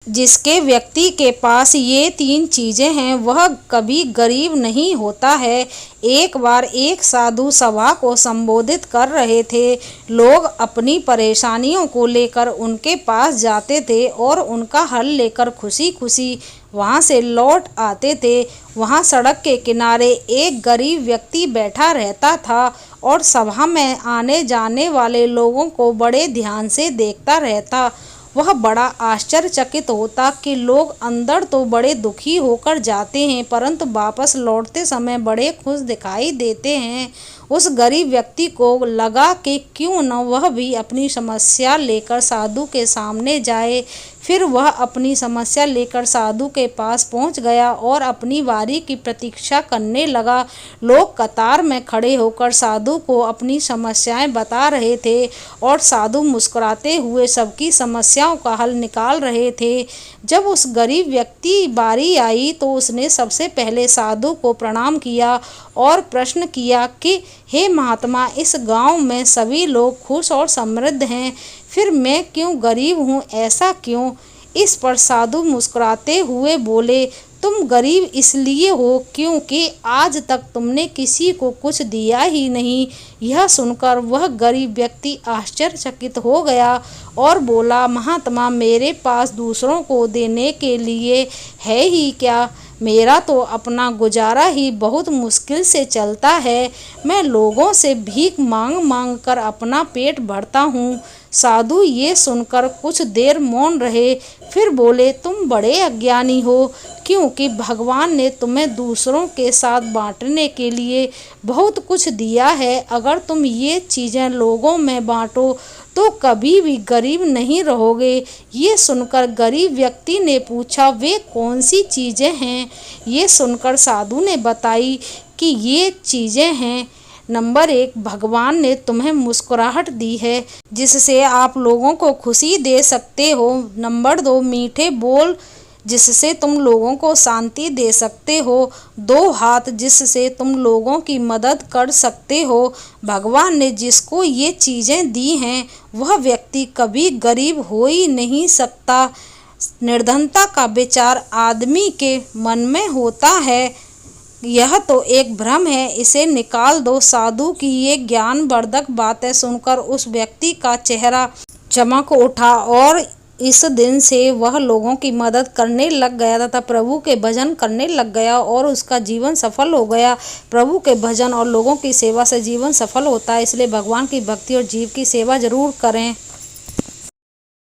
जिसके व्यक्ति के पास ये 3 चीज़ें हैं वह कभी गरीब नहीं होता है। एक बार एक साधु सभा को संबोधित कर रहे थे। लोग अपनी परेशानियों को लेकर उनके पास जाते थे और उनका हल लेकर खुशी खुशी वहाँ से लौट आते थे। वहाँ सड़क के किनारे एक गरीब व्यक्ति बैठा रहता था और सभा में आने जाने वाले लोगों को बड़े ध्यान से देखता रहता। वह बड़ा आश्चर्यचकित होता कि लोग अंदर तो बड़े दुखी होकर जाते हैं परंतु वापस लौटते समय बड़े खुश दिखाई देते हैं। उस गरीब व्यक्ति को लगा कि क्यों न वह भी अपनी समस्या लेकर साधु के सामने जाए। फिर वह अपनी समस्या लेकर साधु के पास पहुंच गया और अपनी बारी की प्रतीक्षा करने लगा। लोग कतार में खड़े होकर साधु को अपनी समस्याएं बता रहे थे और साधु मुस्कुराते हुए सबकी समस्याओं का हल निकाल रहे थे। जब उस गरीब व्यक्ति बारी आई तो उसने सबसे पहले साधु को प्रणाम किया और प्रश्न किया कि हे महात्मा, इस गांव में सभी लोग खुश और समृद्ध हैं, फिर मैं क्यों गरीब हूँ, ऐसा क्यों? इस पर साधु मुस्कुराते हुए बोले, तुम गरीब इसलिए हो क्योंकि आज तक तुमने किसी को कुछ दिया ही नहीं। यह सुनकर वह गरीब व्यक्ति आश्चर्यचकित हो गया और बोला, महात्मा, मेरे पास दूसरों को देने के लिए है ही क्या? मेरा तो अपना गुजारा ही बहुत मुश्किल से चलता है। मैं लोगों से भीख मांग मांग कर अपना पेट भरता हूँ। साधु ये सुनकर कुछ देर मौन रहे, फिर बोले, तुम बड़े अज्ञानी हो क्योंकि भगवान ने तुम्हें दूसरों के साथ बांटने के लिए बहुत कुछ दिया है। अगर तुम ये चीज़ें लोगों में बांटो तो कभी भी गरीब नहीं रहोगे। ये सुनकर गरीब व्यक्ति ने पूछा, वे कौन सी चीज़ें हैं? ये सुनकर साधु ने बताई कि ये चीज़ें हैं, नंबर 1, भगवान ने तुम्हें मुस्कुराहट दी है जिससे आप लोगों को खुशी दे सकते हो। नंबर 2, मीठे बोल जिससे तुम लोगों को शांति दे सकते हो। 2 हाथ जिससे तुम लोगों की मदद कर सकते हो। भगवान ने जिसको ये चीज़ें दी हैं वह व्यक्ति कभी गरीब हो ही नहीं सकता। निर्धनता का विचार आदमी के मन में होता है, यह तो एक भ्रम है, इसे निकाल दो। साधु की ये ज्ञानवर्धक बातें सुनकर उस व्यक्ति का चेहरा चमक उठा और इस दिन से वह लोगों की मदद करने लग गया तथा प्रभु के भजन करने लग गया और उसका जीवन सफल हो गया। प्रभु के भजन और लोगों की सेवा से जीवन सफल होता है, इसलिए भगवान की भक्ति और जीव की सेवा जरूर करें।